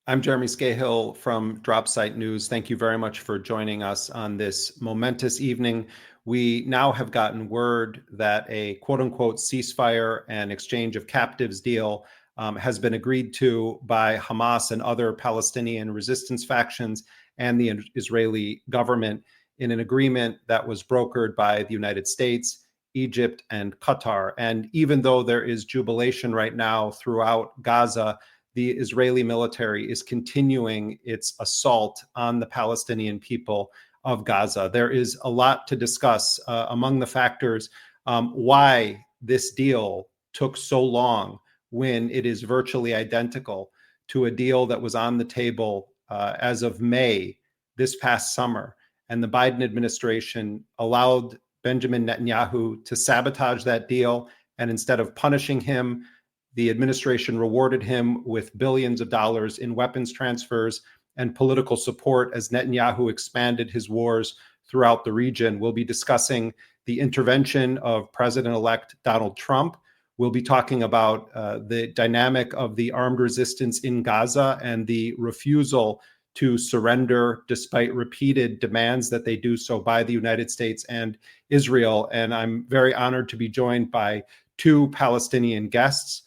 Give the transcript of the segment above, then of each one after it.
I'm Jeremy Scahill from Dropsite News. Thank you very much for joining us on this momentous evening. We now have gotten word that a quote-unquote ceasefire and exchange of captives deal has been agreed to by Hamas and other Palestinian resistance factions and the Israeli government in an agreement that was brokered by the United States, Egypt, and Qatar. And even though there is jubilation right now throughout Gaza, the Israeli military is continuing its assault on the Palestinian people of Gaza. There is a lot to discuss among the factors why this deal took so long when it is virtually identical to a deal that was on the table as of May this past summer. And the Biden administration allowed Benjamin Netanyahu to sabotage that deal. And instead of punishing him, the administration rewarded him with billions of dollars in weapons transfers and political support as Netanyahu expanded his wars throughout the region. We'll be discussing the intervention of President-elect Donald Trump. We'll be talking about the dynamic of the armed resistance in Gaza and the refusal to surrender despite repeated demands that they do so by the United States and Israel. And I'm very honored to be joined by two Palestinian guests.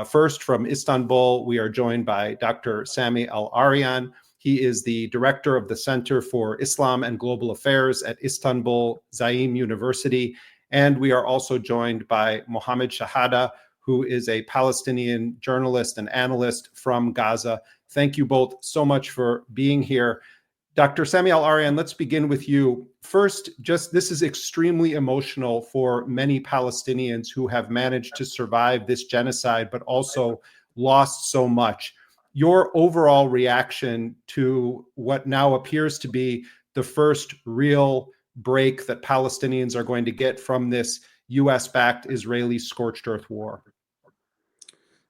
First, from Istanbul, we are joined by Dr. Sami Al-Arian. He is the director of the Center for Islam and Global Affairs at Istanbul Zaim University. And we are also joined by Muhammad Shehada, who is a Palestinian journalist and analyst from Gaza. Thank you both so much for being here. Dr. Sami Al-Arian, let's begin with you. First, this is extremely emotional for many Palestinians who have managed to survive this genocide, but also lost so much. Your overall reaction to what now appears to be the first real break that Palestinians are going to get from this US-backed Israeli scorched earth war?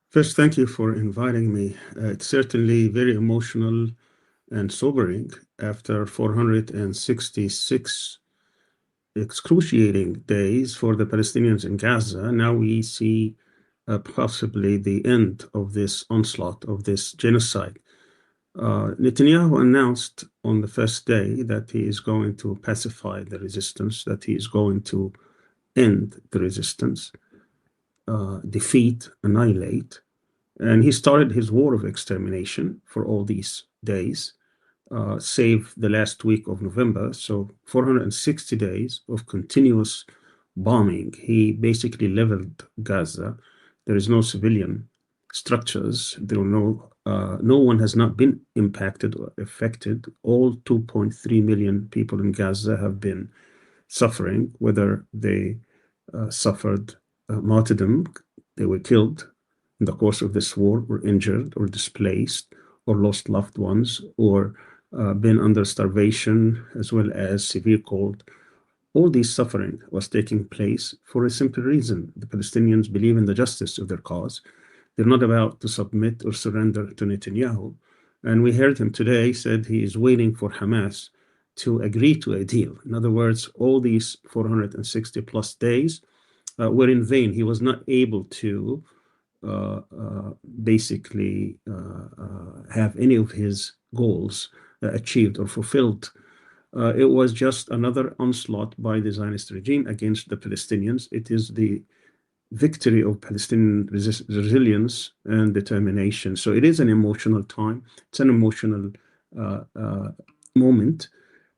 First, thank you for inviting me. It's certainly very emotional and sobering after 466 excruciating days for the Palestinians in Gaza. Now we see possibly the end of this onslaught, of this genocide. Netanyahu announced on the first day that he is going to pacify the resistance, that he is going to end the resistance, defeat, annihilate. And he started his war of extermination for all these days, save the last week of November. So 460 days of continuous bombing. He basically leveled Gaza. There is no civilian structures. There are no one has not been impacted or affected. All 2.3 million people in Gaza have been suffering, whether they suffered martyrdom, they were killed in the course of this war, or injured, or displaced, or lost loved ones, or been under starvation, as well as severe cold. All this suffering was taking place for a simple reason. The Palestinians believe in the justice of their cause. They're not about to submit or surrender to Netanyahu. And we heard him today said he is waiting for Hamas to agree to a deal. In other words, all these 460 plus days were in vain. He was not able to basically have any of his goals achieved or fulfilled. It was just another onslaught by the Zionist regime against the Palestinians. It is the victory of Palestinian resilience and determination. So it is an emotional time. It's an emotional moment.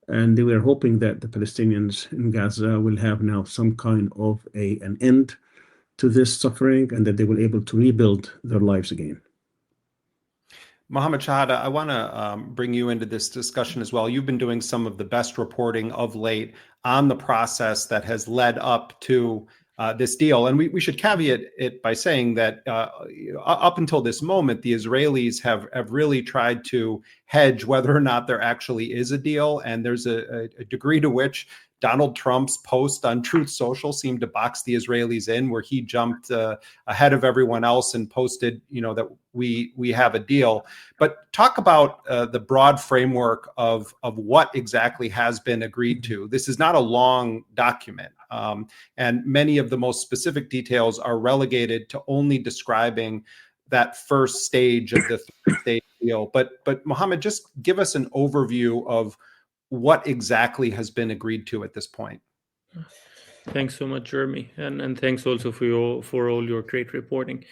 And they were hoping that the Palestinians in Gaza will have now some kind of an end to this suffering, and that they will be able to rebuild their lives again. Muhammad Shehada, I want to bring you into this discussion as well. You've been doing some of the best reporting of late on the process that has led up to this deal. And we should caveat it by saying that up until this moment, the Israelis have really tried to hedge whether or not there actually is a deal. And there's a degree to which Donald Trump's post on Truth Social seemed to box the Israelis in, where he jumped ahead of everyone else and posted, that we have a deal. But talk about the broad framework of what exactly has been agreed to. This is not a long document, and many of the most specific details are relegated to only describing that first stage of the third stage deal. But Mohammed, just give us an overview of what exactly has been agreed to at this point. Thanks so much, Jeremy, and thanks also for all your great reporting.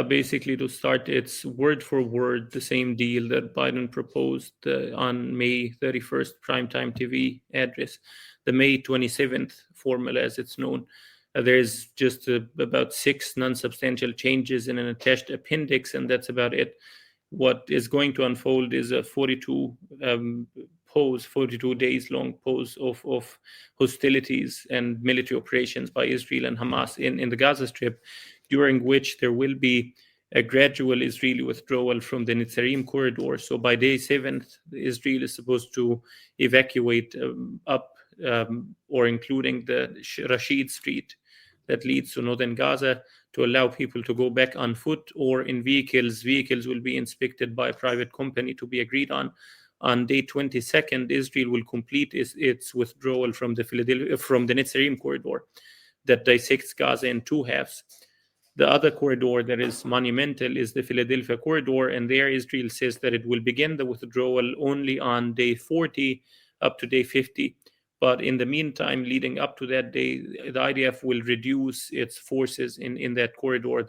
Basically, to start, it's word for word the same deal that Biden proposed on May 31st, primetime TV address, the May 27th formula, as it's known. There's just about 6 non-substantial changes in an attached appendix, and that's about it. What is going to unfold is a 42 days long pause of hostilities and military operations by Israel and Hamas in the Gaza Strip, during which there will be a gradual Israeli withdrawal from the Netzarim corridor. So by day 7th, Israel is supposed to evacuate up or including the Rashid Street that leads to northern Gaza, to allow people to go back on foot or in vehicles. Vehicles will be inspected by a private company to be agreed on. On day 22nd, Israel will complete its withdrawal from the Netzarim corridor that dissects Gaza in 2 halves. The other corridor that is monumental is the Philadelphia corridor, and there Israel says that it will begin the withdrawal only on day 40 up to day 50. But in the meantime, leading up to that day, the IDF will reduce its forces in that corridor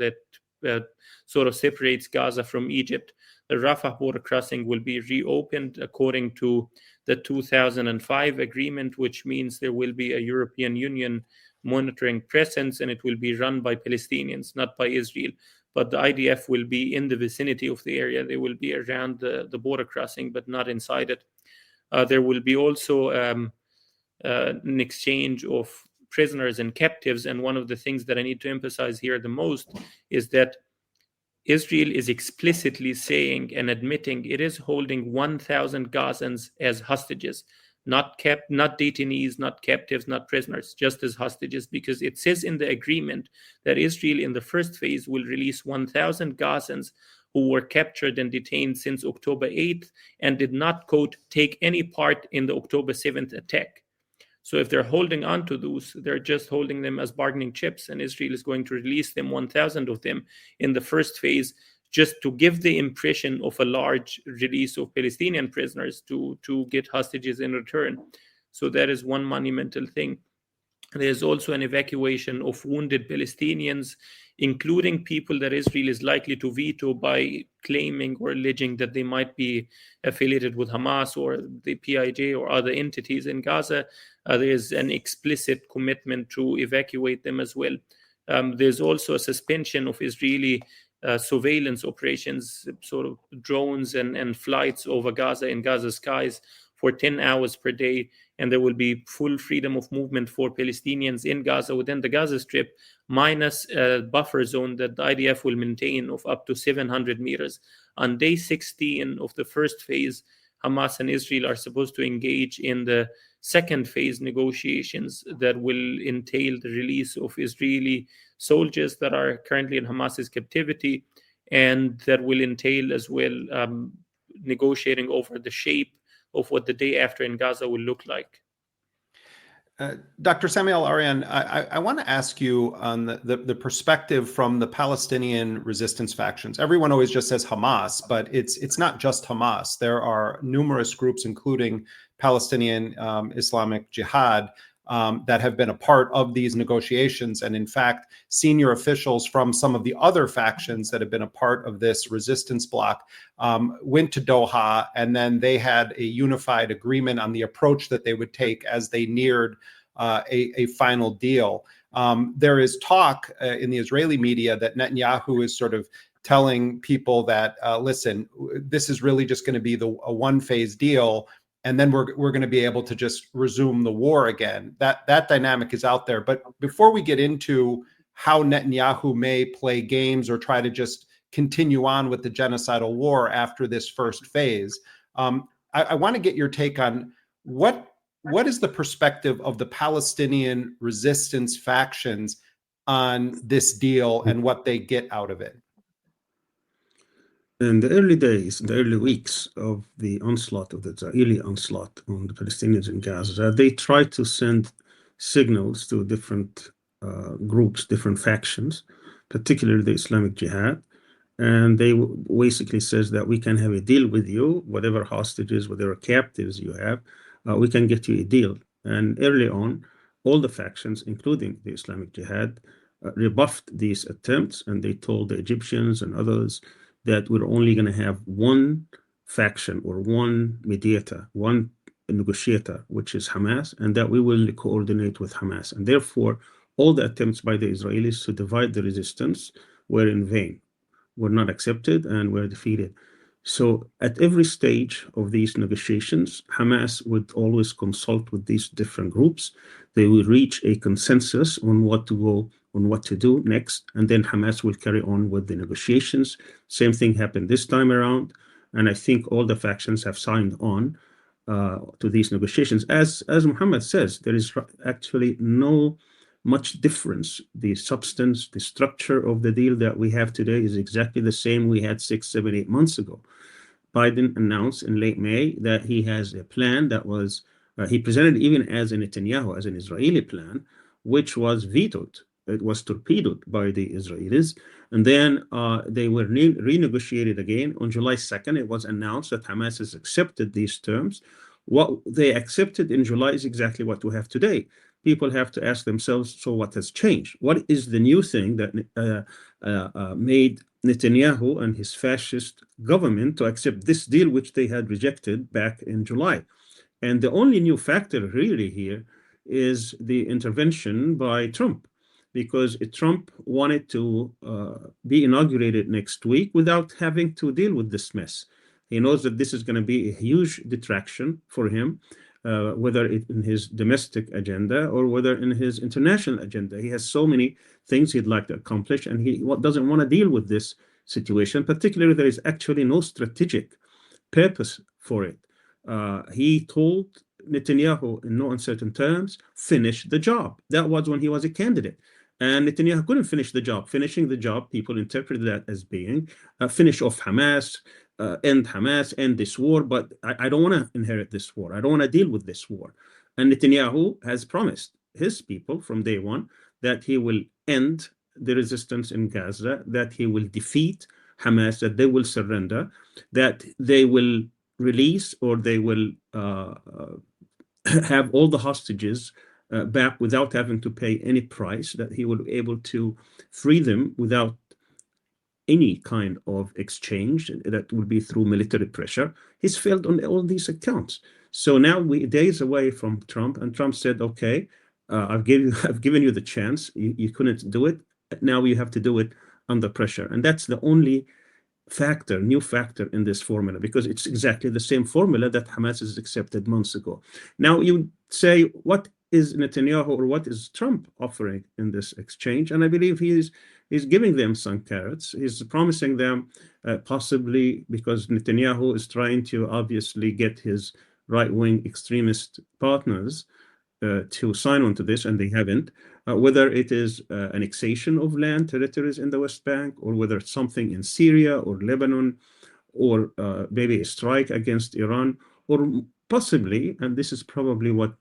that sort of separates Gaza from Egypt. The Rafah border crossing will be reopened according to the 2005 agreement, which means there will be a European Union monitoring presence, and it will be run by Palestinians, not by Israel. But the IDF will be in the vicinity of the area. They will be around the border crossing, but not inside it. There will be also an exchange of prisoners and captives. And one of the things that I need to emphasize here the most is that Israel is explicitly saying and admitting it is holding 1,000 Gazans as hostages, not detainees, not captives, not prisoners, just as hostages, because it says in the agreement that Israel in the first phase will release 1,000 Gazans who were captured and detained since October 8th and did not, quote, take any part in the October 7th attack. So if they're holding on to those, they're just holding them as bargaining chips, and Israel is going to release them, 1,000 of them, in the first phase, just to give the impression of a large release of Palestinian prisoners to get hostages in return. So that is one monumental thing. There's also an evacuation of wounded Palestinians, including people that Israel is likely to veto by claiming or alleging that they might be affiliated with Hamas or the PIJ or other entities in Gaza. There's an explicit commitment to evacuate them as well. There's also a suspension of Israeli surveillance operations, sort of drones and flights over Gaza in Gaza's skies for 10 hours per day. And there will be full freedom of movement for Palestinians in Gaza within the Gaza Strip, minus a buffer zone that the IDF will maintain of up to 700 meters. On day 16 of the first phase, Hamas and Israel are supposed to engage in the second phase negotiations that will entail the release of Israeli soldiers that are currently in Hamas's captivity, and that will entail as well negotiating over the shape of what the day after in Gaza will look like. Dr. Sami Al-Arian, I want to ask you on the perspective from the Palestinian resistance factions. Everyone always just says Hamas, but it's not just Hamas. There are numerous groups, including Palestinian Islamic Jihad, that have been a part of these negotiations. And in fact, senior officials from some of the other factions that have been a part of this resistance bloc went to Doha, and then they had a unified agreement on the approach that they would take as they neared a final deal. There is talk in the Israeli media that Netanyahu is sort of telling people that, listen, this is really just going to be a one-phase deal, and then we're going to be able to just resume the war again. That dynamic is out there. But before we get into how Netanyahu may play games or try to just continue on with the genocidal war after this first phase, I want to get your take on what is the perspective of the Palestinian resistance factions on this deal and what they get out of it. In the early days, in the early weeks of the onslaught, of the Israeli onslaught on the Palestinians in Gaza, they tried to send signals to different groups, different factions, particularly the Islamic Jihad, and they basically says that we can have a deal with you, whatever hostages, whatever captives you have, we can get you a deal. And early on, all the factions, including the Islamic Jihad, rebuffed these attempts, and they told the Egyptians and others that we're only going to have one faction or one mediator, one negotiator, which is Hamas, and that we will coordinate with Hamas. And therefore, all the attempts by the Israelis to divide the resistance were in vain, were not accepted, and were defeated. So at every stage of these negotiations, Hamas would always consult with these different groups. They will reach a consensus on what to go, on what to do next, and then Hamas will carry on with the negotiations. Same thing happened this time around, and I think all the factions have signed on to these negotiations. As Muhammad says, there is actually no much difference. The substance, the structure of the deal that we have today is exactly the same we had 6, 7, 8 months ago. Biden announced in late May that he has a plan that was, he presented even as a Netanyahu, as an Israeli plan, which was vetoed. It was torpedoed by the Israelis. And then they were renegotiated again. On July 2nd, it was announced that Hamas has accepted these terms. What they accepted in July is exactly what we have today. People have to ask themselves, so what has changed? What is the new thing that made Netanyahu and his fascist government to accept this deal, which they had rejected back in July? And the only new factor really here is the intervention by Trump, because Trump wanted to be inaugurated next week without having to deal with this mess. He knows that this is going to be a huge detraction for him, whether in his domestic agenda or whether in his international agenda. He has so many things he'd like to accomplish, and he doesn't want to deal with this situation. Particularly, there is actually no strategic purpose for it. He told Netanyahu in no uncertain terms, finish the job. That was when he was a candidate. And Netanyahu couldn't finish the job. Finishing the job, people interpreted that as being finish off Hamas, end this war, but I don't want to inherit this war. I don't want to deal with this war. And Netanyahu has promised his people from day one that he will end the resistance in Gaza, that he will defeat Hamas, that they will surrender, that they will release, or they will have all the hostages back without having to pay any price, that he will be able to free them without any kind of exchange, that will be through military pressure. He's failed on all these accounts. So now we're days away from Trump, and Trump said, okay, I've given you the chance. You couldn't do it. Now you have to do it under pressure. And that's the only new factor in this formula, because it's exactly the same formula that Hamas has accepted months ago. Now you say, what is Netanyahu or what is Trump offering in this exchange? And I believe he's giving them some carrots. He's promising them possibly, because Netanyahu is trying to obviously get his right-wing extremist partners to sign on to this, and they haven't. Whether it is annexation of land territories in the West Bank, or whether it's something in Syria or Lebanon, or maybe a strike against Iran, or possibly, and this is probably what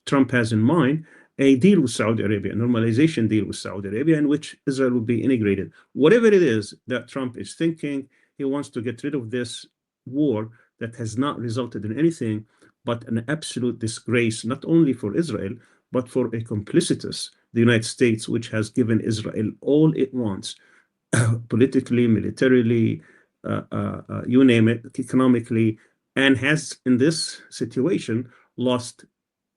Trump has in mind, a deal with Saudi Arabia, a normalization deal with Saudi Arabia, in which Israel will be integrated. Whatever it is that Trump is thinking, he wants to get rid of this war that has not resulted in anything but an absolute disgrace, not only for Israel, but for a complicitous, the United States, which has given Israel all it wants, politically, militarily, you name it, economically, and has, in this situation, lost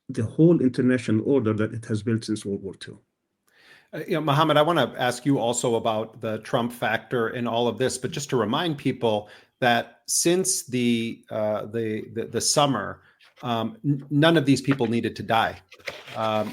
the whole international order that it has built since World War II. Mohammed, I want to ask you also about the Trump factor in all of this, but just to remind people that since the summer, none of these people needed to die.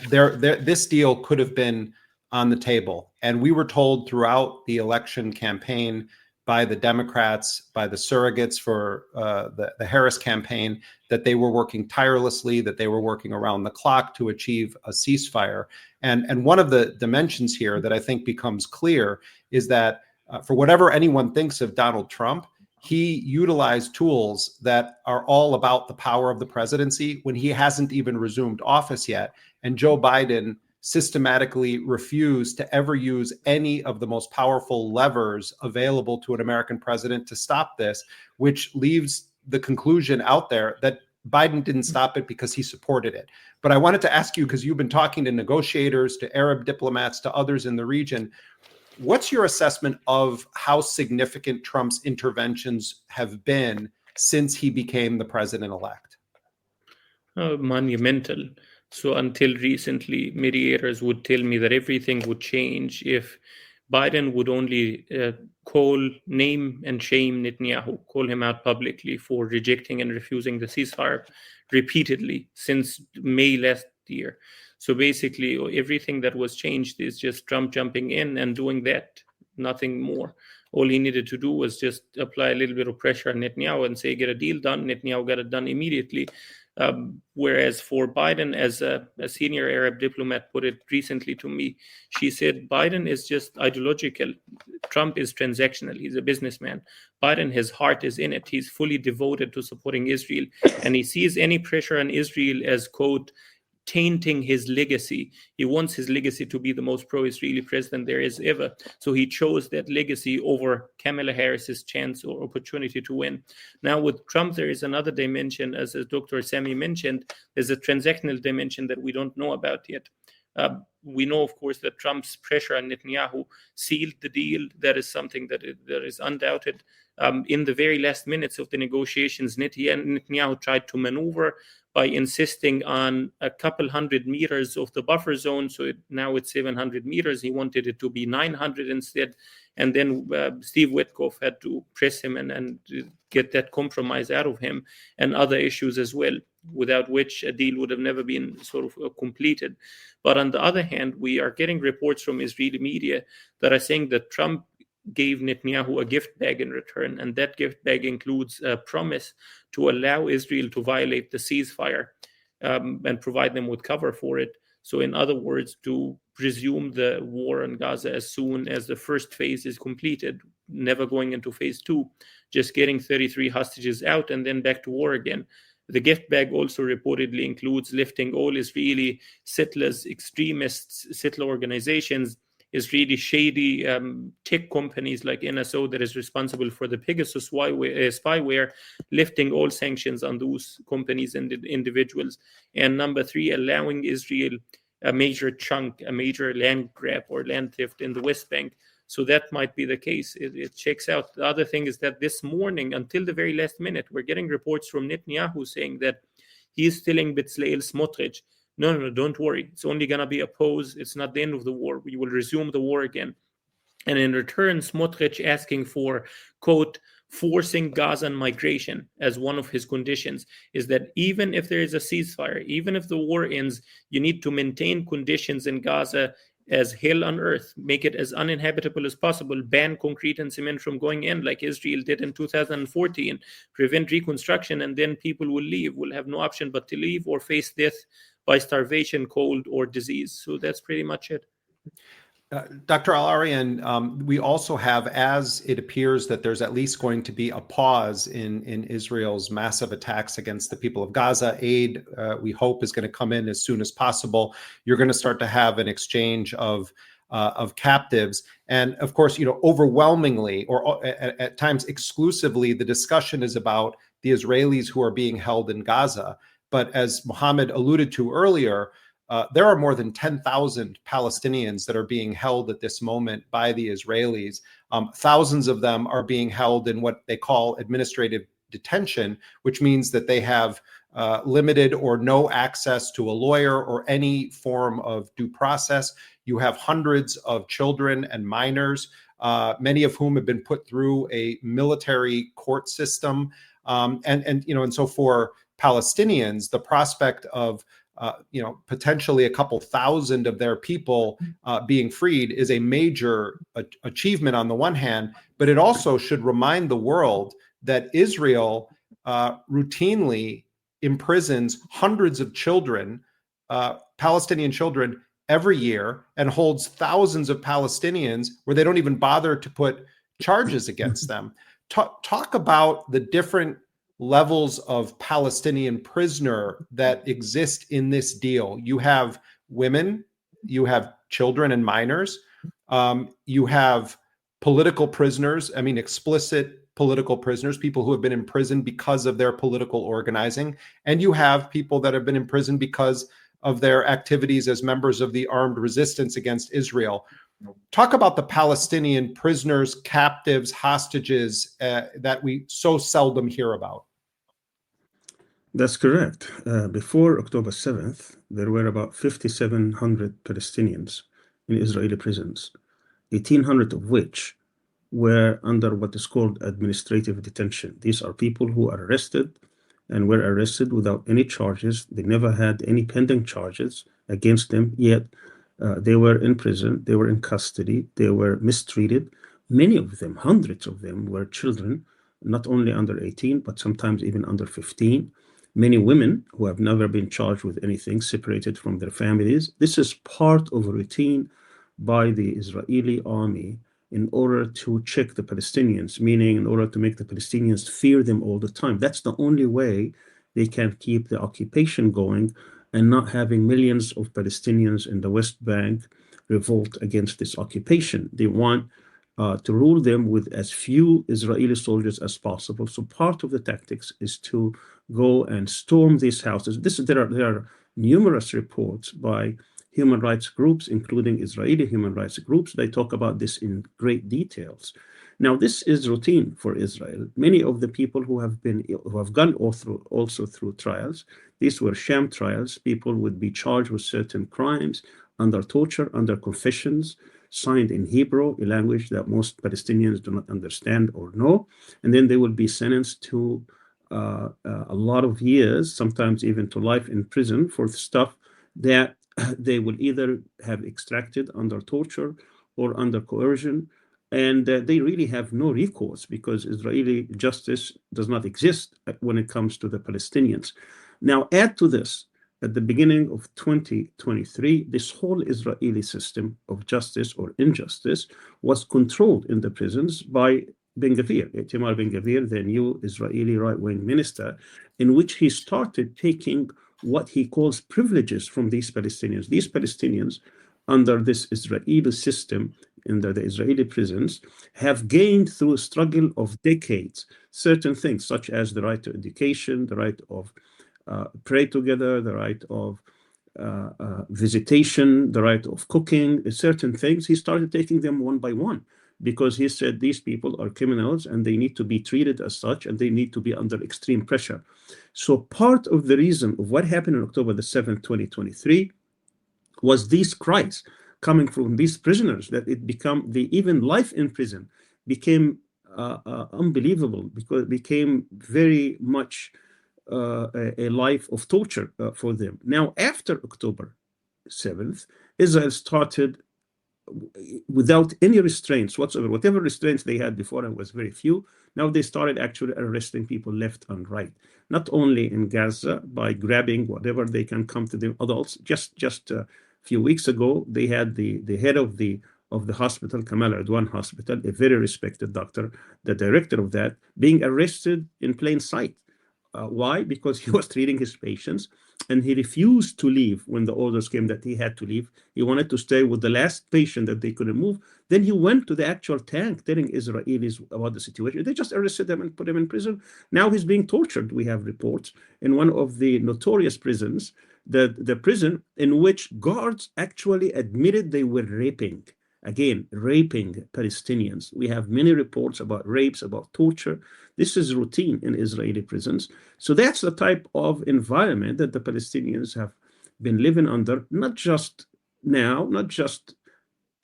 This deal could have been on the table, and we were told throughout the election campaign by the Democrats, by the surrogates for the Harris campaign, that they were working tirelessly, that they were working around the clock to achieve a ceasefire. And one of the dimensions here that I think becomes clear is that for whatever anyone thinks of Donald Trump, he utilized tools that are all about the power of the presidency when he hasn't even resumed office yet. And Joe Biden systematically refuse to ever use any of the most powerful levers available to an American president to stop this, which leaves the conclusion out there that Biden didn't stop it because he supported it. But I wanted to ask you, because you've been talking to negotiators, to Arab diplomats, to others in the region, what's your assessment of how significant Trump's interventions have been since he became the president-elect? Monumental. So until recently, mediators would tell me that everything would change if Biden would only name and shame Netanyahu, call him out publicly for rejecting and refusing the ceasefire repeatedly since May last year. So basically, everything that was changed is just Trump jumping in and doing that, nothing more. All he needed to do was just apply a little bit of pressure on Netanyahu and say, get a deal done. Netanyahu got it done immediately. Whereas for Biden, as a senior Arab diplomat put it recently to me, she said, Biden is just ideological. Trump is transactional. He's a businessman. Biden, his heart is in it. He's fully devoted to supporting Israel. And he sees any pressure on Israel as, quote, tainting his legacy. He wants his legacy to be the most pro-Israeli president there is ever. So he chose that legacy over Kamala Harris's chance or opportunity to win. Now with Trump, there is another dimension, as Dr. Sami mentioned, there's a transactional dimension that we don't know about yet. We know, of course, that Trump's pressure on Netanyahu sealed the deal. That is something that is undoubted. In the very last minutes of the negotiations, Netanyahu tried to maneuver by insisting on a couple hundred meters of the buffer zone. So now it's 700 meters. He wanted it to be 900 instead. And then Steve Witkoff had to press him and get that compromise out of him, and other issues as well, without which a deal would have never been sort of completed. But on the other hand, we are getting reports from Israeli media that are saying that Trump gave Netanyahu a gift bag in return, and that gift bag includes a promise to allow Israel to violate the ceasefire and provide them with cover for it. So in other words, to resume the war in Gaza as soon as the first phase is completed, never going into phase 2, just getting 33 hostages out and then back to war again. The gift bag also reportedly includes lifting all Israeli settlers, extremists, settler organizations, Israeli shady tech companies like NSO that is responsible for the Pegasus spyware, lifting all sanctions on those companies and individuals. And number 3, allowing Israel a major chunk, a major land grab or land theft in the West Bank. So that might be the case. It checks out. The other thing is that this morning, until the very last minute, we're getting reports from Netanyahu saying that he's telling Bezalel Smotrich, no, don't worry. It's only going to be a pause. It's not the end of the war. We will resume the war again. And in return, Smotrich asking for, quote, forcing Gazan migration as one of his conditions, is that even if there is a ceasefire, even if the war ends, you need to maintain conditions in Gaza as hell on earth, make it as uninhabitable as possible, ban concrete and cement from going in like Israel did in 2014, prevent reconstruction, and then people will leave, will have no option but to leave or face death by starvation, cold, or disease. So that's pretty much it. Dr. Al-Arian, we also have, as it appears that there's at least going to be a pause in Israel's massive attacks against the people of Gaza. Aid, we hope, is going to come in as soon as possible. You're going to start to have an exchange of captives. And of course, overwhelmingly, or at times exclusively, the discussion is about the Israelis who are being held in Gaza. But as Muhammad alluded to earlier, there are more than 10,000 Palestinians that are being held at this moment by the Israelis. Thousands of them are being held in what they call administrative detention, which means that they have limited or no access to a lawyer or any form of due process. You have hundreds of children and minors, many of whom have been put through a military court system. And so for Palestinians, the prospect of potentially a couple thousand of their people being freed is a major achievement on the one hand, but it also should remind the world that Israel routinely imprisons hundreds of children, Palestinian children, every year, and holds thousands of Palestinians where they don't even bother to put charges against them. Talk about the different levels of Palestinian prisoner that exist in this deal. You have women you have children and minors. You have political prisoners. I mean, explicit political prisoners, people who have been imprisoned because of their political organizing. And you have people that have been imprisoned because of their activities as members of the armed resistance against Israel. Talk about the Palestinian prisoners, captives, hostages that we so seldom hear about. That's correct. Before October 7th, there were about 5,700 Palestinians in Israeli prisons, 1,800 of which were under what is called administrative detention. These are people who are arrested and were arrested without any charges. They never had any pending charges against them, yet they were in prison, they were in custody, they were mistreated. Many of them, hundreds of them, were children, not only under 18, but sometimes even under 15. Many women who have never been charged with anything, separated from their families. This is part of a routine by the Israeli army in order to check the Palestinians, meaning in order to make the Palestinians fear them all the time. That's the only way they can keep the occupation going and not having millions of Palestinians in the West Bank revolt against this occupation. They want to rule them with as few Israeli soldiers as possible. So part of the tactics is to go and storm these houses. There are numerous reports by human rights groups, including Israeli human rights groups. They talk about this in great details. Now, this is routine for Israel. Many of the people who have gone also through trials, these were sham trials. People would be charged with certain crimes under torture, under confessions, signed in Hebrew, a language that most Palestinians do not understand or know. And then they will be sentenced to a lot of years, sometimes even to life in prison for stuff that they will either have extracted under torture or under coercion. And they really have no recourse because Israeli justice does not exist when it comes to the Palestinians. Now, add to this, at the beginning of 2023, this whole Israeli system of justice or injustice was controlled in the prisons by Ben-Gvir, Itamar Ben-Gvir, the new Israeli right-wing minister, in which he started taking what he calls privileges from these Palestinians. These Palestinians, under this Israeli system, under the Israeli prisons, have gained through a struggle of decades certain things, such as the right to education, the right of pray together, the right of visitation, the right of cooking, certain things. He started taking them one by one because he said these people are criminals and they need to be treated as such and they need to be under extreme pressure. So part of the reason of what happened on October the 7th, 2023 was these cries coming from these prisoners that it become even life in prison became unbelievable because it became very much a life of torture for them. Now, after October 7th, Israel started without any restraints whatsoever. Whatever restraints they had before, and was very few, now they started actually arresting people left and right. Not only in Gaza by grabbing whatever they can come to the adults. Just a few weeks ago, they had the head of the hospital, Kamal Adwan Hospital, a very respected doctor, the director of that, being arrested in plain sight. Why? Because he was treating his patients and he refused to leave when the orders came that he had to leave. He wanted to stay with the last patient that they couldn't move. Then he went to the actual tank telling Israelis about the situation. They just arrested him and put him in prison. Now he's being tortured. We have reports in one of the notorious prisons, the prison in which guards actually admitted they were raping Palestinians. We have many reports about rapes, about torture. This is routine in Israeli prisons. So that's the type of environment that the Palestinians have been living under, not just now, not just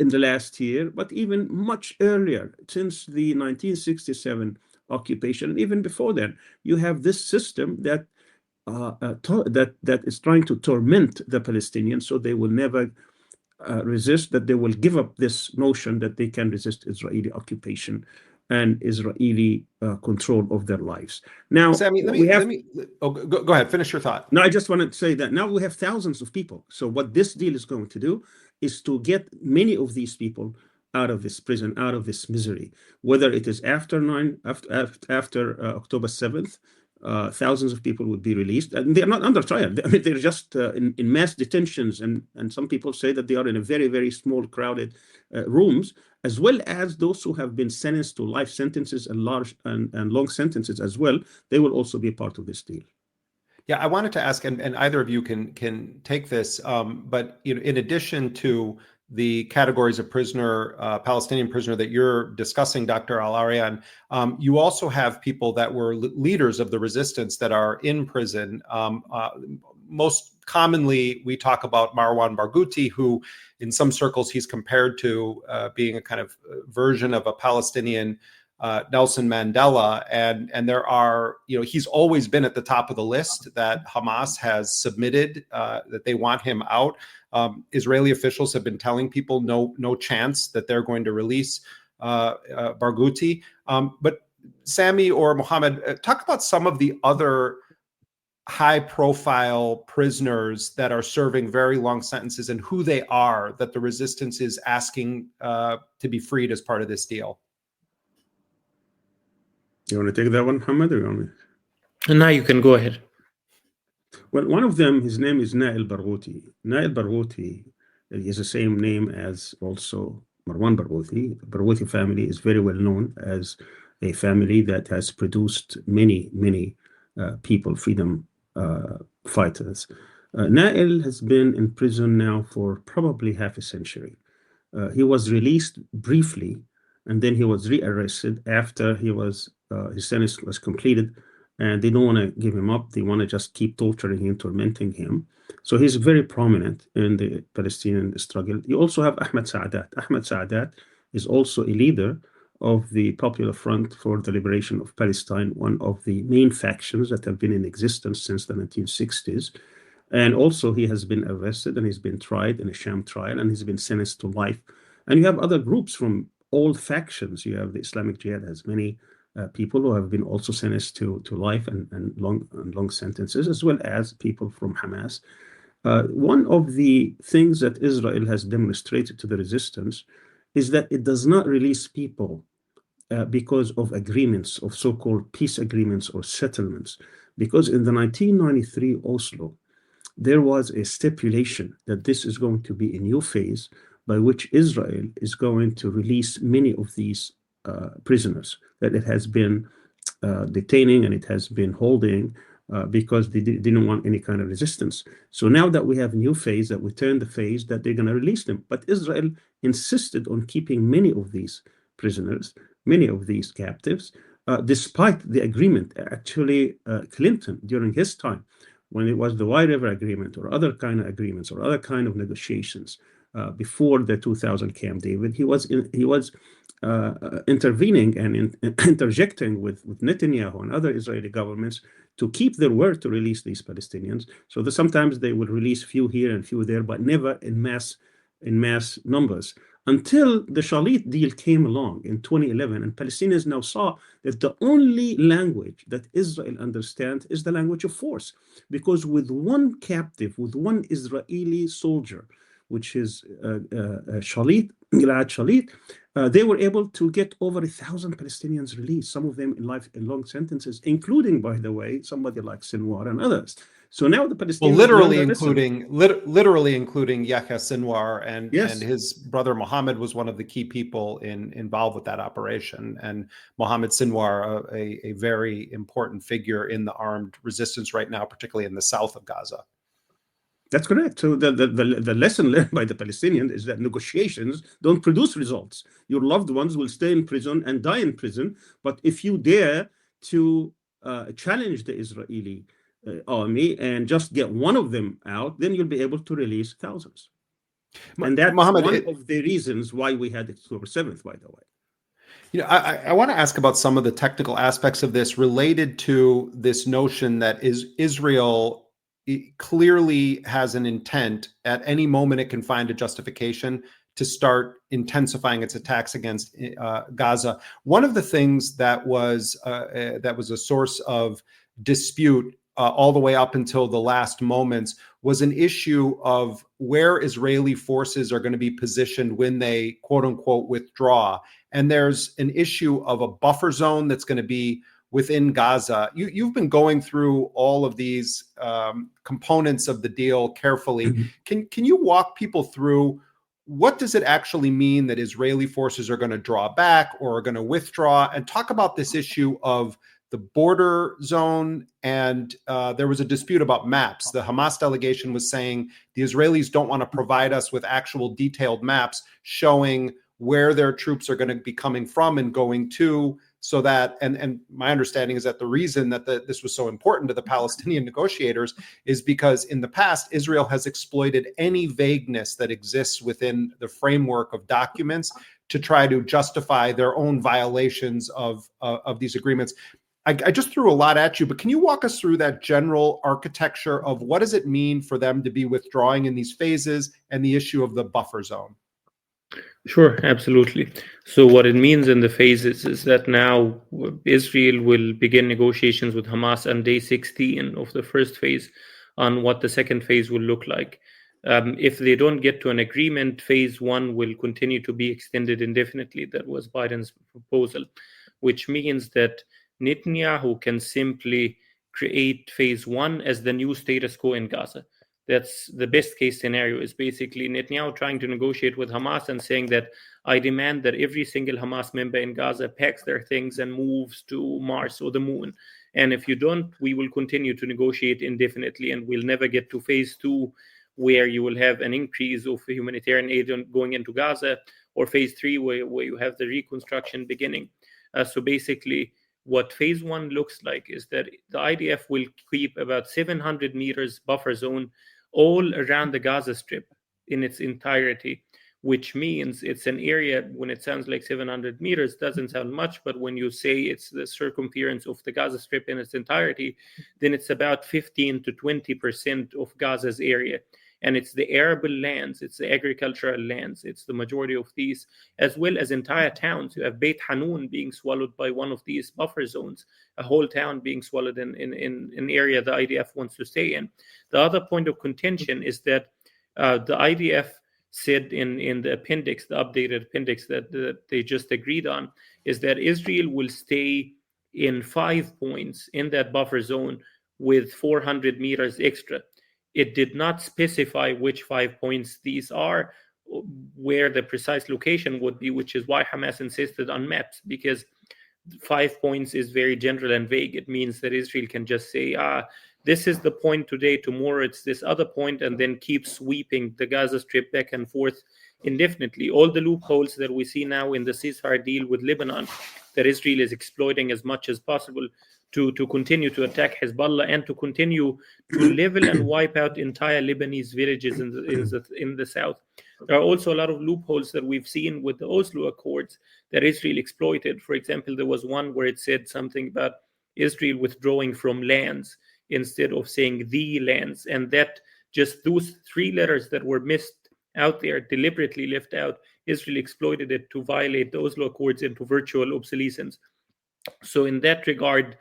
in the last year, but even much earlier, since the 1967 occupation, and even before then. You have this system that is trying to torment the Palestinians so they will never resist, that they will give up this notion that they can resist Israeli occupation and Israeli control of their lives. Now, Sami, go ahead, finish your thought. No, I just wanted to say that now we have thousands of people. So what this deal is going to do is to get many of these people out of this prison, out of this misery, whether it is after October 7th, thousands of people would be released, and they're not under trial. I mean, they're just in mass detentions, and some people say that they are in a very, very small, crowded rooms, as well as those who have been sentenced to life sentences and large and long sentences as well. They will also be a part of this deal. Yeah, I wanted to ask, and either of you can take this, but in addition to the categories of prisoner, Palestinian prisoner that you're discussing, Dr. Al-Arian, you also have people that were leaders of the resistance that are in prison. Most commonly, we talk about Marwan Barghouti, who in some circles he's compared to being a kind of version of a Palestinian Nelson Mandela, and there are, he's always been at the top of the list that Hamas has submitted, that they want him out. Israeli officials have been telling people no chance that they're going to release Barghouti. But Sami or Muhammad, talk about some of the other high-profile prisoners that are serving very long sentences and who they are that the resistance is asking to be freed as part of this deal. You want to take that one, Muhammad, or you want me? And now you can go ahead. Well, one of them, his name is Nail Barghouti. Nail Barghouti is the same name as also Marwan Barghouti. The Barghouti family is very well known as a family that has produced many people, freedom fighters. Nail has been in prison now for probably half a century. He was released briefly, and then he was rearrested after his sentence was completed, and they don't want to give him up. They want to just keep torturing him, tormenting him. So he's very prominent in the Palestinian struggle. You also have Ahmed Saadat. Ahmed Saadat is also a leader of the Popular Front for the Liberation of Palestine, one of the main factions that have been in existence since the 1960s. And also he has been arrested and he's been tried in a sham trial and he's been sentenced to life. And you have other groups from all factions. You have the Islamic Jihad has many people who have been also sentenced to life and long sentences, as well as people from Hamas. One of the things that Israel has demonstrated to the resistance is that it does not release people because of agreements, of so-called peace agreements or settlements. Because in the 1993 Oslo, there was a stipulation that this is going to be a new phase by which Israel is going to release many of these prisoners that it has been detaining and it has been holding because they didn't want any kind of resistance. So now that we have a new phase, that we turn the phase that they're going to release them. But Israel insisted on keeping many of these prisoners, many of these captives, despite the agreement. Actually, Clinton, during his time, when it was the White River Agreement or other kind of agreements or other kind of negotiations before the 2000 Camp David, he was intervening and interjecting with Netanyahu and other Israeli governments to keep their word to release these Palestinians. So that sometimes they would release few here and few there, but never in mass numbers. Until the Shalit deal came along in 2011, and Palestinians now saw that the only language that Israel understands is the language of force. Because with one captive, with one Israeli soldier, which is Shalit, Gilad Shalit, they were able to get over 1,000 Palestinians released, some of them in long sentences, including, by the way, somebody like Sinwar and others. So now the Palestinians literally including Yahya Sinwar and his brother Mohammed was one of the key people involved with that operation. And Mohammed Sinwar, a very important figure in the armed resistance right now, particularly in the south of Gaza. That's correct. So the lesson learned by the Palestinians is that negotiations don't produce results. Your loved ones will stay in prison and die in prison. But if you dare to challenge the Israeli army and just get one of them out, then you'll be able to release thousands. And that's Muhammad, one of the reasons why we had October 7th, by the way. I want to ask about some of the technical aspects of this related to this notion that Israel clearly has an intent at any moment it can find a justification to start intensifying its attacks against Gaza. One of the things that was a source of dispute all the way up until the last moments was an issue of where Israeli forces are going to be positioned when they quote unquote withdraw. And there's an issue of a buffer zone that's going to be within Gaza. You've been going through all of these components of the deal carefully. Can you walk people through what does it actually mean that Israeli forces are going to draw back or are going to withdraw, and talk about this issue of the border zone? And there was a dispute about maps. The Hamas delegation was saying the Israelis don't want to provide us with actual detailed maps showing where their troops are going to be coming from and going to, so that, and my understanding is that the reason that this was so important to the Palestinian negotiators is because in the past, Israel has exploited any vagueness that exists within the framework of documents to try to justify their own violations of these agreements. I just threw a lot at you, but can you walk us through that general architecture of what does it mean for them to be withdrawing in these phases and the issue of the buffer zone? Sure, absolutely. So what it means in the phases is that now Israel will begin negotiations with Hamas on day 16 of the first phase on what the second phase will look like. If they don't get to an agreement, phase 1 will continue to be extended indefinitely. That was Biden's proposal, which means that Netanyahu can simply create phase 1 as the new status quo in Gaza. That's the best case scenario, is basically Netanyahu trying to negotiate with Hamas and saying that I demand that every single Hamas member in Gaza packs their things and moves to Mars or the moon. And if you don't, we will continue to negotiate indefinitely, and we'll never get to phase 2, where you will have an increase of humanitarian aid going into Gaza, or phase 3, where you have the reconstruction beginning. So basically, what phase 1 looks like is that the IDF will keep about 700 meters buffer zone all around the Gaza Strip in its entirety, which means it's an area, when it sounds like 700 meters, doesn't sound much, but when you say it's the circumference of the Gaza Strip in its entirety, then it's about 15 to 20% of Gaza's area. And it's the arable lands, it's the agricultural lands, it's the majority of these, as well as entire towns. You have Beit Hanun being swallowed by one of these buffer zones, a whole town being swallowed in an area the IDF wants to stay in. The other point of contention is that the IDF said in the appendix, the updated appendix that they just agreed on, is that Israel will stay in 5 points in that buffer zone with 400 meters extra. It did not specify which 5 points these are, where the precise location would be, which is why Hamas insisted on maps, because 5 points is very general and vague. It means that Israel can just say, this is the point today, tomorrow it's this other point, and then keep sweeping the Gaza Strip back and forth indefinitely. All the loopholes that we see now in the ceasefire deal with Lebanon, that Israel is exploiting as much as possible to continue to attack Hezbollah and to continue to level and wipe out entire Lebanese villages in the south. There are also a lot of loopholes that we've seen with the Oslo Accords that Israel exploited. For example, there was one where it said something about Israel withdrawing from lands instead of saying the lands, and that just those 3 letters that were missed out there, deliberately left out, Israel exploited it to violate the Oslo Accords into virtual obsolescence. So in that regard,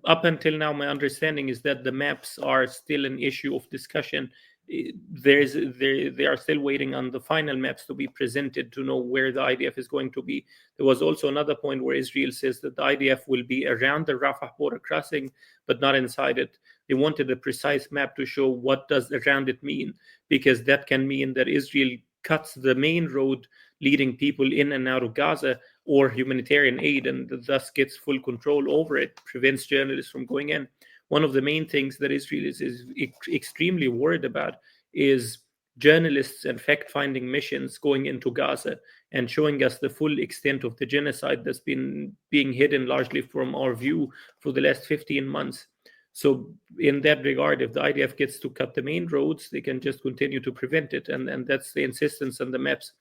up until now, my understanding is that the maps are still an issue of discussion. They are still waiting on the final maps to be presented to know where the IDF is going to be. There was also another point where Israel says that the IDF will be around the Rafah border crossing, but not inside it. They wanted a precise map to show what does around it mean, because that can mean that Israel cuts the main road leading people in and out of Gaza, or humanitarian aid, and thus gets full control over it, prevents journalists from going in. One of the main things that Israel is extremely worried about is journalists and fact-finding missions going into Gaza and showing us the full extent of the genocide that's been being hidden largely from our view for the last 15 months. So in that regard, if the IDF gets to cut the main roads, they can just continue to prevent it, and that's the insistence on the maps.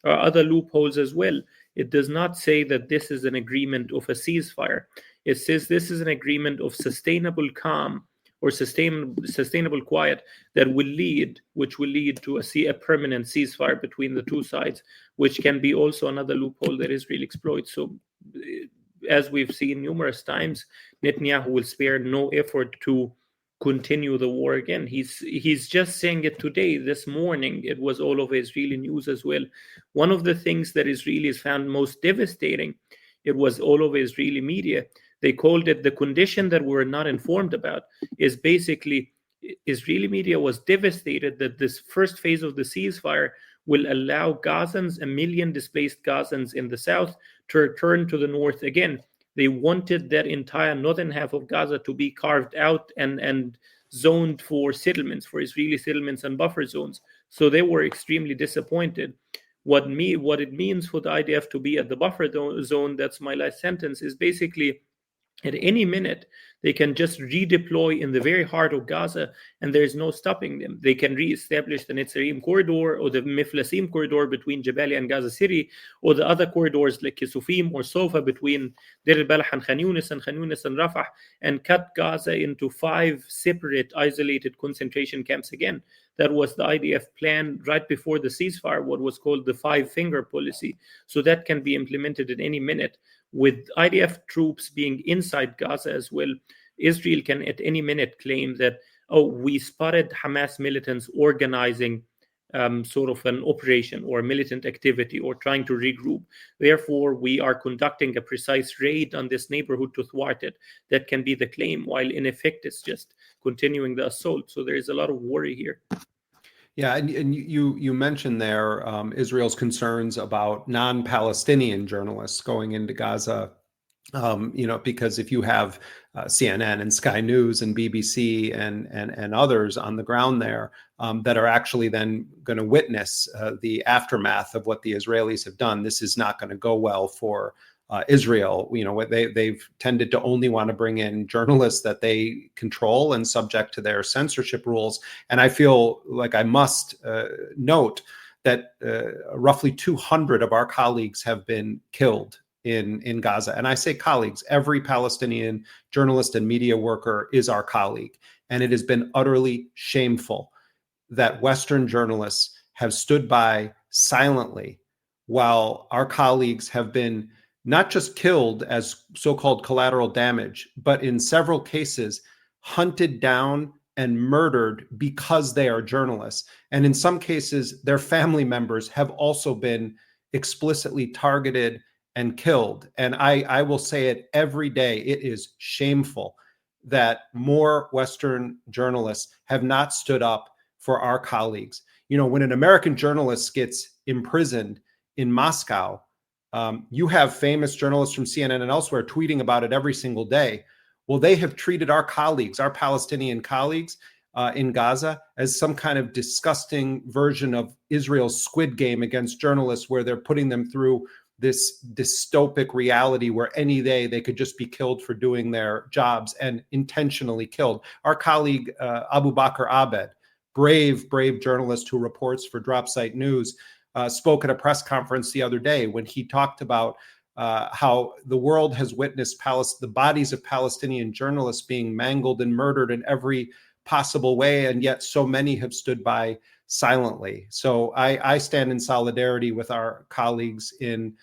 There are other loopholes as well. It does not say that this is an agreement of a ceasefire. It says this is an agreement of sustainable calm or sustainable quiet that will lead to a permanent ceasefire between the two sides, which can be also another loophole that Israel exploits. So as we've seen numerous times, Netanyahu will spare no effort to continue the war again. He's just saying it today, this morning. It was all over Israeli news as well. One of the things that Israelis found most devastating, it was all over Israeli media, They called it the condition that we're not informed about. Is basically Israeli media was devastated that this first phase of the ceasefire will allow Gazans, 1 million displaced Gazans in the south, to return to the north again. They wanted that entire northern half of Gaza to be carved out and zoned for settlements, for Israeli settlements and buffer zones. So they were extremely disappointed. What it means for the IDF to be at the buffer zone, that's my last sentence, is basically at any minute, they can just redeploy in the very heart of Gaza, and there's no stopping them. They can reestablish the Netzarim corridor or the Miflasim corridor between Jabalia and Gaza City, or the other corridors like Kisufim or Sofa between Deir al-Balah and Khan Yunis and Rafah, and cut Gaza into 5 separate isolated concentration camps again. That was the IDF plan right before the ceasefire, what was called the 5-finger policy. So that can be implemented at any minute. With IDF troops being inside Gaza as well, Israel can at any minute claim that, oh, we spotted Hamas militants organizing sort of an operation or militant activity or trying to regroup. Therefore, we are conducting a precise raid on this neighborhood to thwart it. That can be the claim, while in effect it's just continuing the assault. So there is a lot of worry here. Yeah, and you mentioned there Israel's concerns about non-Palestinian journalists going into Gaza. Because if you have CNN and Sky News and BBC and others on the ground there that are actually then going to witness the aftermath of what the Israelis have done, this is not going to go well for Israel. They've tended to only want to bring in journalists that they control and subject to their censorship rules. And I feel like I must note that roughly 200 of our colleagues have been killed in Gaza. And I say colleagues, every Palestinian journalist and media worker is our colleague. And it has been utterly shameful that Western journalists have stood by silently while our colleagues have been not just killed as so-called collateral damage, but in several cases hunted down and murdered because they are journalists. And in some cases, their family members have also been explicitly targeted and killed. And I will say it every day. It is shameful that more Western journalists have not stood up for our colleagues. When an American journalist gets imprisoned in Moscow, you have famous journalists from CNN and elsewhere tweeting about it every single day. Well, they have treated our colleagues, our Palestinian colleagues in Gaza, as some kind of disgusting version of Israel's Squid Game against journalists, where they're putting them through this dystopic reality where any day they could just be killed for doing their jobs, and intentionally killed. Our colleague Abu Bakr Abed, brave journalist who reports for Dropsite News, spoke at a press conference the other day when he talked about how the world has witnessed the bodies of Palestinian journalists being mangled and murdered in every possible way, and yet so many have stood by silently. So I stand in solidarity with our colleagues in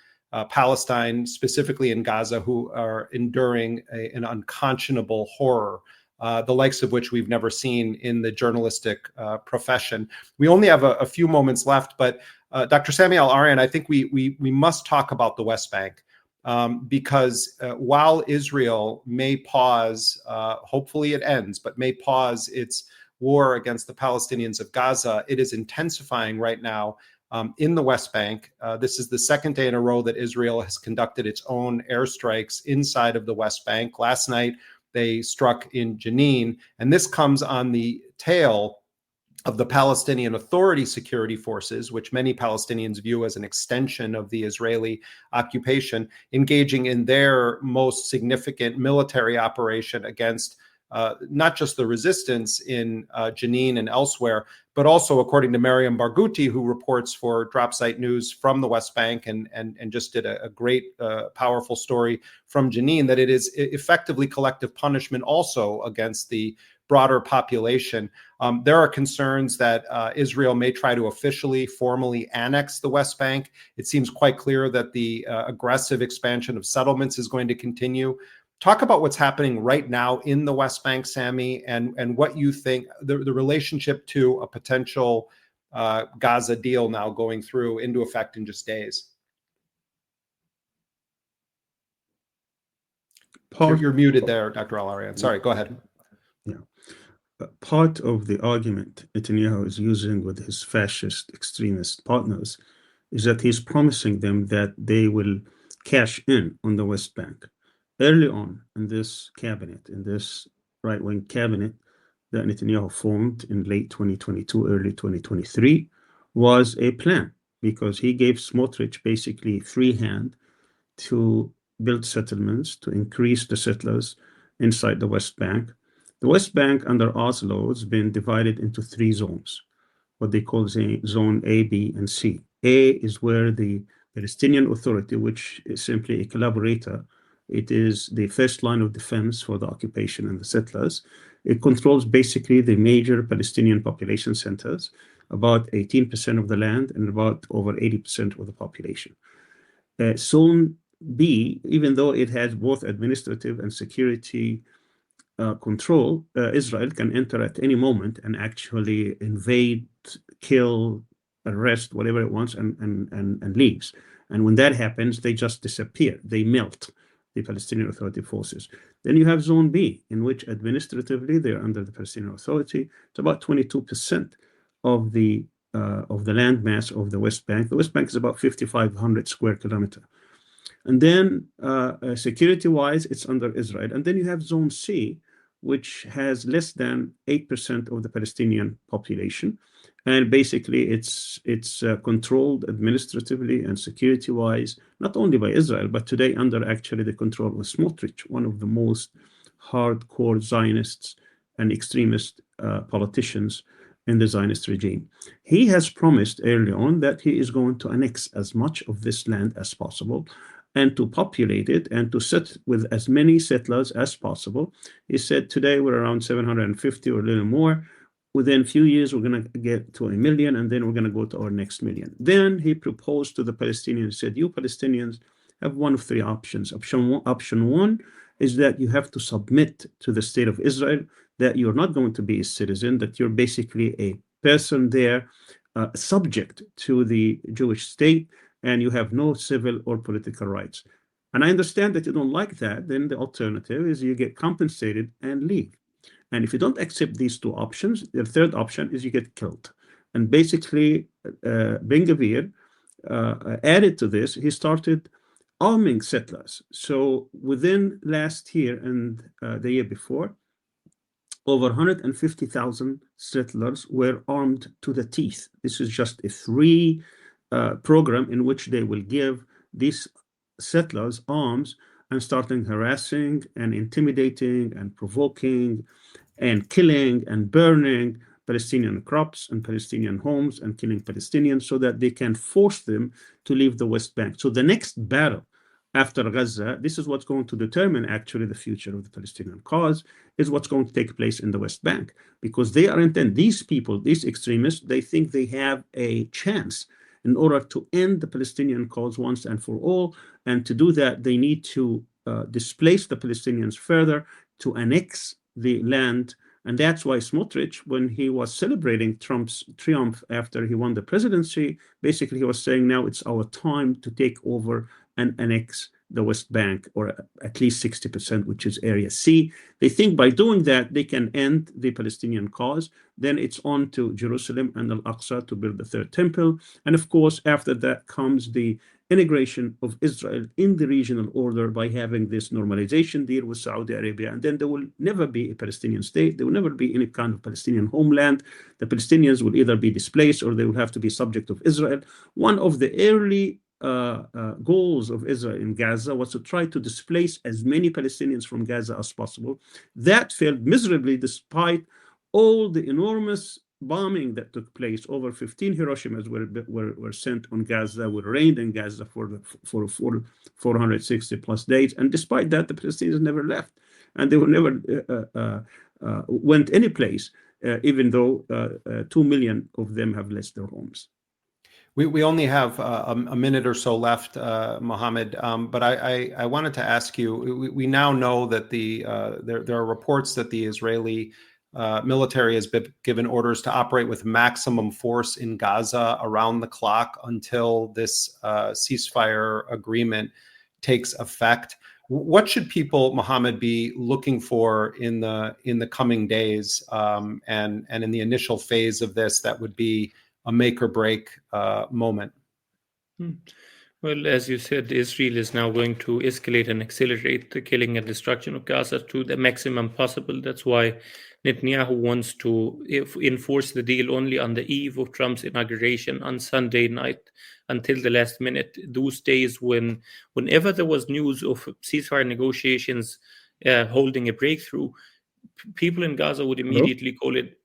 Palestine, specifically in Gaza, who are enduring an unconscionable horror, the likes of which we've never seen in the journalistic profession. We only have a few moments left, but Dr. Sami Al-Arian, I think we must talk about the West Bank, because while Israel may pause, hopefully it ends, but may pause its war against the Palestinians of Gaza, it is intensifying right now in the West Bank. This is the second day in a row that Israel has conducted its own airstrikes inside of the West Bank. Last night, they struck in Jenin, and this comes on the tail of the Palestinian Authority security forces, which many Palestinians view as an extension of the Israeli occupation, engaging in their most significant military operation against not just the resistance in Jenin and elsewhere, but also, according to Mariam Barghouti, who reports for Dropsite News from the West Bank and just did a great, powerful story from Jenin, that it is effectively collective punishment also against the broader population. There are concerns that Israel may try to formally annex the West Bank. It seems quite clear that the aggressive expansion of settlements is going to continue. Talk about what's happening right now in the West Bank, Sami, and what you think the relationship to a potential Gaza deal now going through into effect in just days. You're muted there, Dr. Al-Arian. Sorry, go ahead. Yeah. Part of the argument Netanyahu is using with his fascist extremist partners is that he's promising them that they will cash in on the West Bank. Early on in this cabinet, in this right-wing cabinet that Netanyahu formed in late 2022, early 2023, was a plan, because he gave Smotrich basically free hand to build settlements, to increase the settlers inside the West Bank. The West Bank under Oslo has been divided into 3 zones, what they call Zone A, B, and C. A is where the Palestinian Authority, which is simply a collaborator, it is the first line of defense for the occupation and the settlers. It controls basically the major Palestinian population centers, about 18% of the land and about over 80% of the population. Zone B, even though it has both administrative and security control, Israel can enter at any moment and actually invade, kill, arrest, whatever it wants, and leaves. And when that happens, they just disappear. They melt, the Palestinian Authority forces. Then you have Zone B, in which administratively they're under the Palestinian Authority. It's about 22% of the land mass of the West Bank. The West Bank is about 5,500 square kilometers. And then security-wise, it's under Israel. And then you have Zone C, which has less than 8% of the Palestinian population. And basically, it's controlled administratively and security-wise, not only by Israel, but today under actually the control of Smotrich, one of the most hardcore Zionists and extremist politicians in the Zionist regime. He has promised early on that he is going to annex as much of this land as possible and to populate it and to sit with as many settlers as possible. He said today we're around 750 or a little more. Within a few years, we're going to get to 1 million, and then we're going to go to our next million. Then he proposed to the Palestinians, said, you Palestinians have one of 3 options. Option one is that you have to submit to the state of Israel, that you're not going to be a citizen, that you're basically a person there, subject to the Jewish state, and you have no civil or political rights. And I understand that you don't like that. Then the alternative is you get compensated and leave. And if you don't accept these 2 options, the third option is you get killed. And basically, Ben-Gvir added to this, he started arming settlers. So within last year and the year before, over 150,000 settlers were armed to the teeth. This is just a free program in which they will give these settlers arms and starting harassing and intimidating and provoking and killing and burning Palestinian crops and Palestinian homes and killing Palestinians so that they can force them to leave the West Bank. So the next battle after Gaza, this is what's going to determine actually the future of the Palestinian cause, is what's going to take place in the West Bank, because they are intent, these people, these extremists, they think they have a chance in order to end the Palestinian cause once and for all. And to do that, they need to displace the Palestinians further, to annex the land. And that's why Smotrich, when he was celebrating Trump's triumph after he won the presidency, basically he was saying, now it's our time to take over and annex the West Bank, or at least 60%, which is Area C. They think by doing that, they can end the Palestinian cause. Then it's on to Jerusalem and Al-Aqsa to build the 3rd temple. And of course, after that comes the integration of Israel in the regional order by having this normalization deal with Saudi Arabia. And then there will never be a Palestinian state. There will never be any kind of Palestinian homeland. The Palestinians will either be displaced or they will have to be subject of Israel. One of the early goals of Israel in Gaza was to try to displace as many Palestinians from Gaza as possible. That failed miserably despite all the enormous bombing that took place. Over 15 Hiroshimas were sent on Gaza, were rained in Gaza for 460 plus days. And despite that, the Palestinians never left. And they were never went any place, even though 2 million of them have lost their homes. We only have a minute or so left, Mohammed, but I wanted to ask you, we now know that there are reports that the Israeli military has been given orders to operate with maximum force in Gaza around the clock until this ceasefire agreement takes effect. What should people, Muhammad, be looking for in the coming days, and in the initial phase of this that would be a make or break moment? Well, as you said, Israel is now going to escalate and accelerate the killing and destruction of Gaza to the maximum possible. That's why Netanyahu wants to enforce the deal only on the eve of Trump's inauguration on Sunday night until the last minute. Those days whenever there was news of ceasefire negotiations holding a breakthrough, people in Gaza would immediately call it.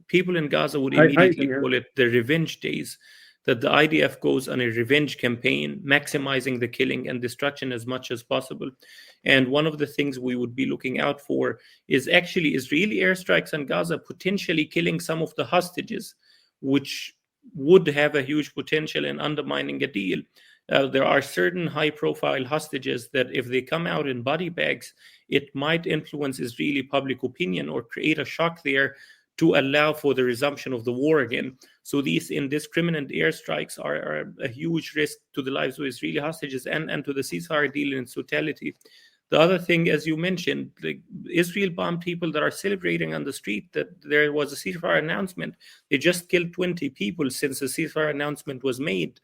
People in Gaza would immediately call it the revenge days. That the IDF goes on a revenge campaign, maximizing the killing and destruction as much as possible. And one of the things we would be looking out for is actually Israeli airstrikes on Gaza potentially killing some of the hostages, which would have a huge potential in undermining a deal. There are certain high-profile hostages that if they come out in body bags, it might influence Israeli public opinion or create a shock there to allow for the resumption of the war again. So these indiscriminate airstrikes are a huge risk to the lives of Israeli hostages and to the ceasefire deal in its totality. The other thing, as you mentioned, Israel bombed people that are celebrating on the street that there was a ceasefire announcement. They just killed 20 people since the ceasefire announcement was made.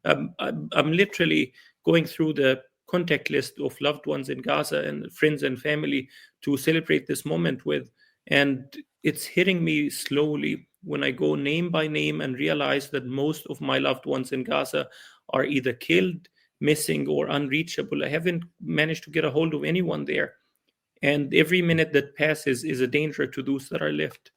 I'm literally going through the contact list of loved ones in Gaza and friends and family to celebrate this moment with. And it's hitting me slowly when I go name by name and realize that most of my loved ones in Gaza are either killed, missing, or unreachable. I haven't managed to get a hold of anyone there. And every minute that passes is a danger to those that are left.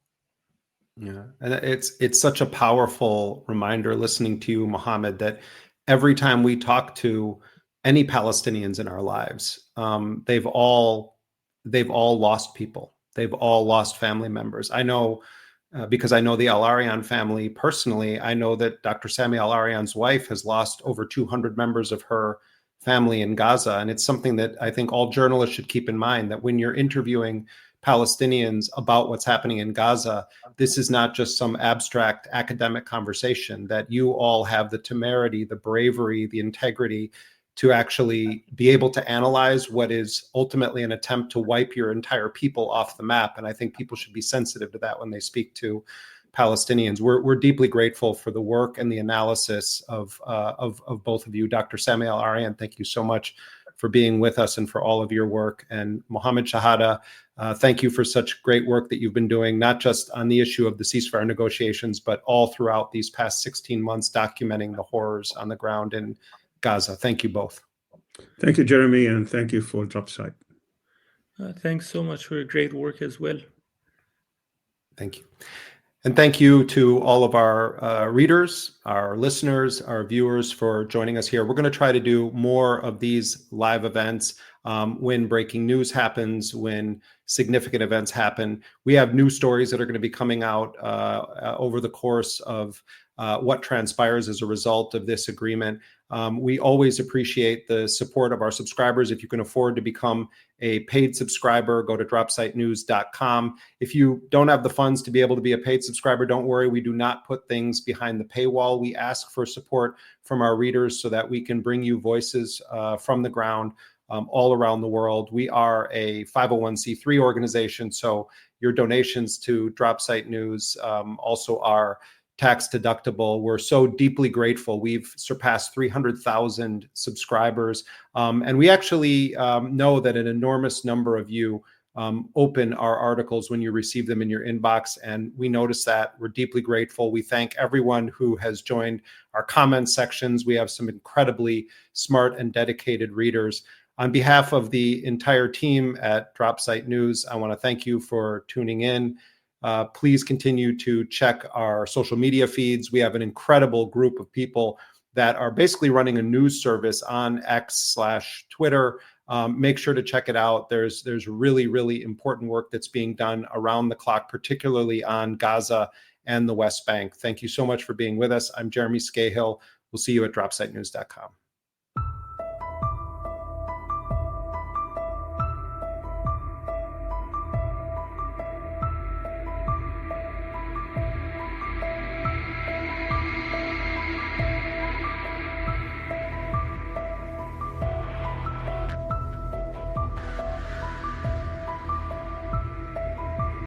Yeah, and it's such a powerful reminder listening to you, Muhammad, that every time we talk to any Palestinians in our lives, they've all lost people. They've all lost family members. I know, because I know the Al-Arian family personally, I know that Dr. Sami Al-Arian's wife has lost over 200 members of her family in Gaza. And it's something that I think all journalists should keep in mind, that when you're interviewing Palestinians about what's happening in Gaza, this is not just some abstract academic conversation, that you all have the temerity, the bravery, the integrity to actually be able to analyze what is ultimately an attempt to wipe your entire people off the map. And I think people should be sensitive to that when they speak to Palestinians. We're deeply grateful for the work and the analysis of both of you. Dr. Sami Al-Arian, thank you so much for being with us and for all of your work. And Muhammad Shehada, thank you for such great work that you've been doing, not just on the issue of the ceasefire negotiations, but all throughout these past 16 months, documenting the horrors on the ground in Gaza. Thank you both. Thank you, Jeremy, and thank you for DropSite. Thanks so much for your great work as well. Thank you. And thank you to all of our readers, our listeners, our viewers for joining us here. We're going to try to do more of these live events when breaking news happens, when significant events happen. We have new stories that are going to be coming out over the course of what transpires as a result of this agreement. We always appreciate the support of our subscribers. If you can afford to become a paid subscriber, go to dropsitenews.com. If you don't have the funds to be able to be a paid subscriber, don't worry. We do not put things behind the paywall. We ask for support from our readers so that we can bring you voices from the ground all around the world. We are a 501c3 organization, so your donations to DropSite News also are tax deductible. We're so deeply grateful. We've surpassed 300,000 subscribers. And we actually know that an enormous number of you open our articles when you receive them in your inbox. And we notice that. We're deeply grateful. We thank everyone who has joined our comment sections. We have some incredibly smart and dedicated readers. On behalf of the entire team at DropSite News, I want to thank you for tuning in. Please continue to check our social media feeds. We have an incredible group of people that are basically running a news service on X/Twitter. Make sure to check it out. There's really, really important work that's being done around the clock, particularly on Gaza and the West Bank. Thank you so much for being with us. I'm Jeremy Scahill. We'll see you at dropsitenews.com.